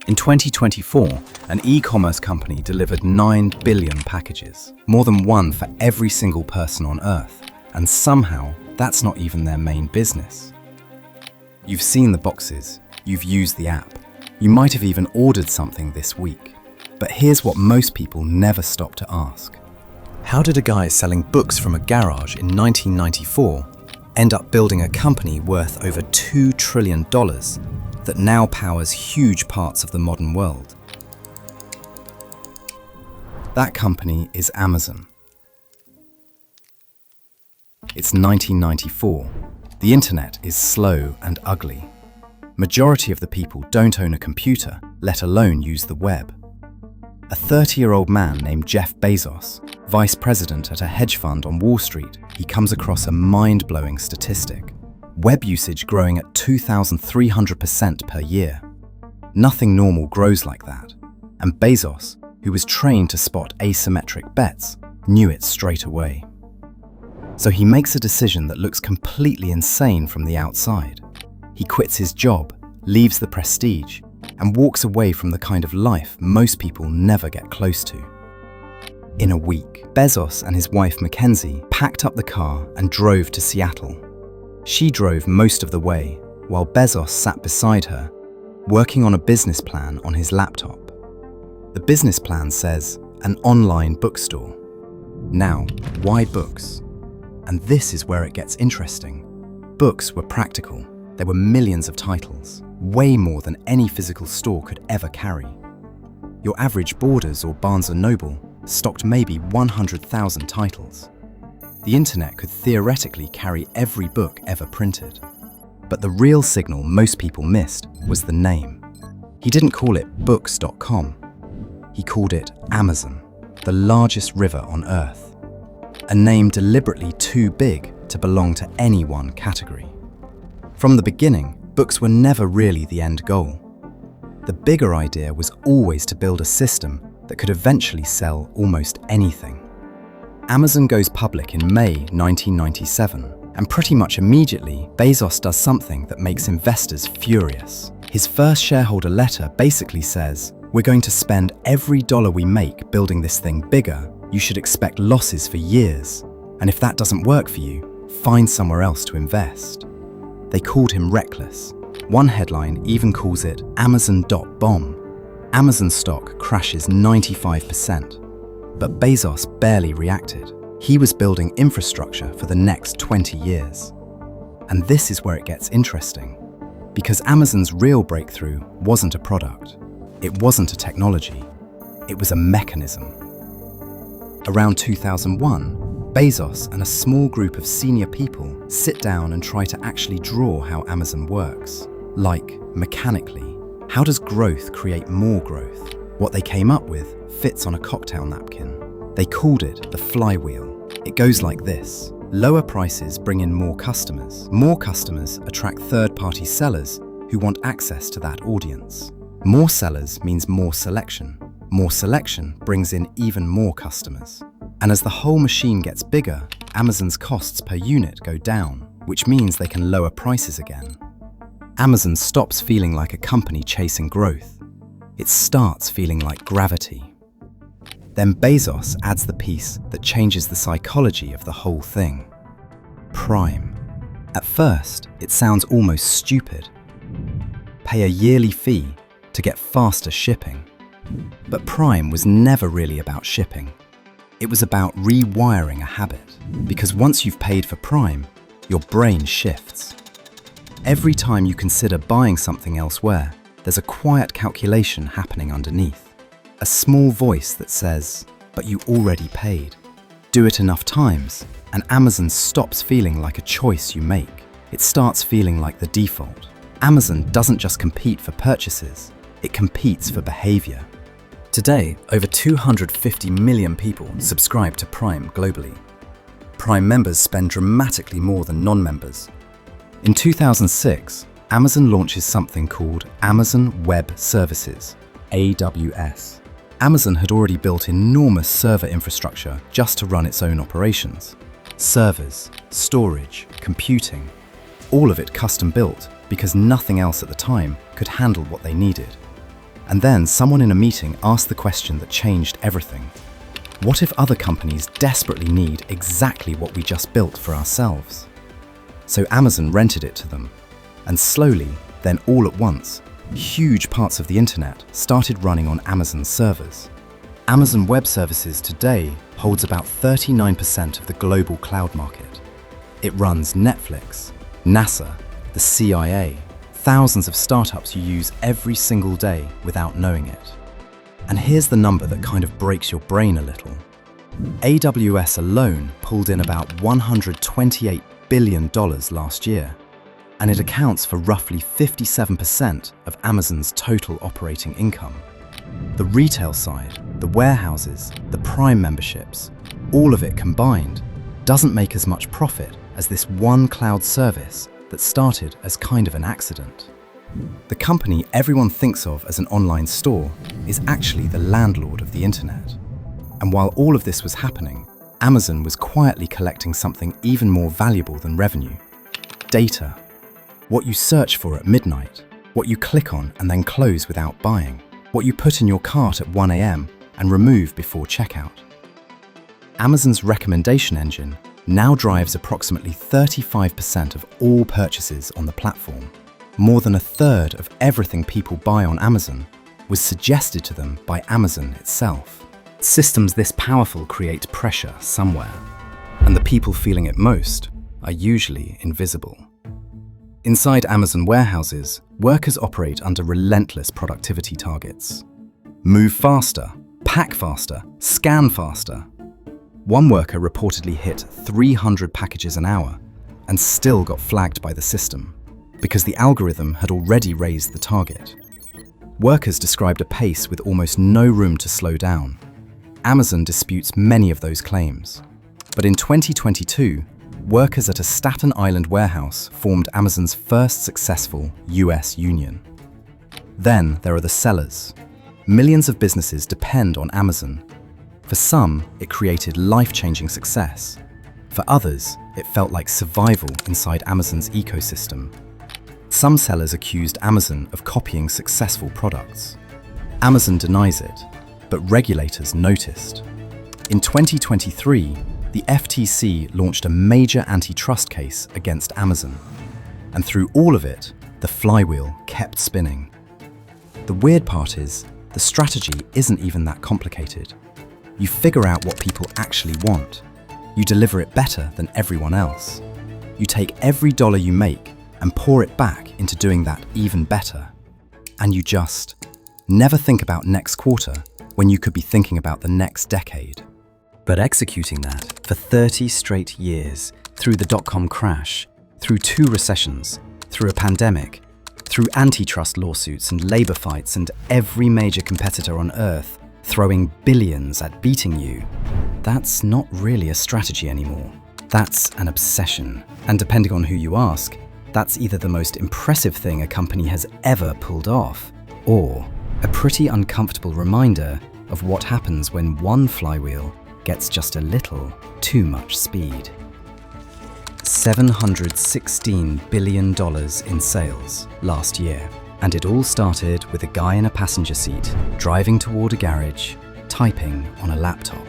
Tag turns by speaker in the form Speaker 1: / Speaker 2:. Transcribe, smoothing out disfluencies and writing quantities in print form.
Speaker 1: In 2024, an e-commerce company delivered 9 billion packages, more than one for every single person on Earth, and somehow that's not even their main business. You've seen the boxes, you've used the app, you might have even ordered something this week. But here's what most people never stop to ask. How did a guy selling books from a garage in 1994 end up building a company worth over $2 trillion that now powers huge parts of the modern world? That company is Amazon. It's 1994. The internet is slow and ugly. Majority of the people don't own a computer, let alone use the web. A 30-year-old man named Jeff Bezos, vice president at a hedge fund on Wall Street, he comes across a mind-blowing statistic. Web usage growing at 2,300% per year. Nothing normal grows like that. And Bezos, who was trained to spot asymmetric bets, knew it straight away. So he makes a decision that looks completely insane from the outside. He quits his job, leaves the prestige, and walks away from the kind of life most people never get close to. In a week, Bezos and his wife Mackenzie packed up the car and drove to Seattle. She drove most of the way, while Bezos sat beside her, working on a business plan on his laptop. The business plan says, an online bookstore. Now, why books? And this is where it gets interesting. Books were practical. There were millions of titles, way more than any physical store could ever carry. Your average Borders or Barnes & Noble stocked maybe 100,000 titles. The internet could theoretically carry every book ever printed. But the real signal most people missed was the name. He didn't call it books.com. He called it Amazon, the largest river on Earth. A name deliberately too big to belong to any one category. From the beginning, books were never really the end goal. The bigger idea was always to build a system that could eventually sell almost anything. Amazon goes public in May 1997, and pretty much immediately, Bezos does something that makes investors furious. His first shareholder letter basically says, "We're going to spend every dollar we make building this thing bigger. You should expect losses for years. And if that doesn't work for you, find somewhere else to invest." They called him reckless. One headline even calls it Amazon.bomb. Amazon stock crashes 95%. But Bezos barely reacted. He was building infrastructure for the next 20 years. And this is where it gets interesting. Because Amazon's real breakthrough wasn't a product. It wasn't a technology. It was a mechanism. Around 2001, Bezos and a small group of senior people sit down and try to actually draw how Amazon works. Like, mechanically, how does growth create more growth? What they came up with fits on a cocktail napkin. They called it the flywheel. It goes like this. Lower prices bring in more customers. More customers attract third-party sellers who want access to that audience. More sellers means more selection. More selection brings in even more customers. And as the whole machine gets bigger, Amazon's costs per unit go down, which means they can lower prices again. Amazon stops feeling like a company chasing growth. It starts feeling like gravity. Then Bezos adds the piece that changes the psychology of the whole thing. Prime. At first, it sounds almost stupid. Pay a yearly fee to get faster shipping. But Prime was never really about shipping. It was about rewiring a habit, because once you've paid for Prime, your brain shifts. Every time you consider buying something elsewhere, there's a quiet calculation happening underneath. A small voice that says, "But you already paid." Do it enough times, and Amazon stops feeling like a choice you make. It starts feeling like the default. Amazon doesn't just compete for purchases, it competes for behavior. Today, over 250 million people subscribe to Prime globally. Prime members spend dramatically more than non-members. In 2006, Amazon launches something called Amazon Web Services, AWS. Amazon had already built enormous server infrastructure just to run its own operations. Servers, storage, computing, all of it custom built because nothing else at the time could handle what they needed. And then someone in a meeting asked the question that changed everything. What if other companies desperately need exactly what we just built for ourselves? So Amazon rented it to them. And slowly, then all at once, huge parts of the internet started running on Amazon's servers. Amazon Web Services today holds about 39% of the global cloud market. It runs Netflix, NASA, the CIA, thousands of startups you use every single day without knowing it. And here's the number that kind of breaks your brain a little. AWS alone pulled in about $128 billion last year, and it accounts for roughly 57% of Amazon's total operating income. The retail side, the warehouses, the Prime memberships, all of it combined doesn't make as much profit as this one cloud service that started as kind of an accident. The company everyone thinks of as an online store is actually the landlord of the internet. And while all of this was happening, Amazon was quietly collecting something even more valuable than revenue: data. What you search for at midnight, what you click on and then close without buying, what you put in your cart at 1 a.m. and remove before checkout. Amazon's recommendation engine now drives approximately 35% of all purchases on the platform. More than a third of everything people buy on Amazon was suggested to them by Amazon itself. Systems this powerful create pressure somewhere, and the people feeling it most are usually invisible. Inside Amazon warehouses, workers operate under relentless productivity targets. Move faster, pack faster, scan faster. One worker reportedly hit 300 packages an hour and still got flagged by the system because the algorithm had already raised the target. Workers described a pace with almost no room to slow down. Amazon disputes many of those claims. But in 2022, workers at a Staten Island warehouse formed Amazon's first successful US union. Then there are the sellers. Millions of businesses depend on Amazon. For some, it created life-changing success. For others, it felt like survival inside Amazon's ecosystem. Some sellers accused Amazon of copying successful products. Amazon denies it, but regulators noticed. In 2023, the FTC launched a major antitrust case against Amazon. And through all of it, the flywheel kept spinning. The weird part is, the strategy isn't even that complicated. You figure out what people actually want. You deliver it better than everyone else. You take every dollar you make and pour it back into doing that even better. And you just never think about next quarter when you could be thinking about the next decade. But executing that for 30 straight years, through the dot-com crash, through 2 recessions, through a pandemic, through antitrust lawsuits and labor fights and every major competitor on earth throwing billions at beating you, that's not really a strategy anymore. That's an obsession. And depending on who you ask, that's either the most impressive thing a company has ever pulled off, or a pretty uncomfortable reminder of what happens when one flywheel gets just a little too much speed. $716 billion in sales last year. And it all started with a guy in a passenger seat, driving toward a garage, typing on a laptop.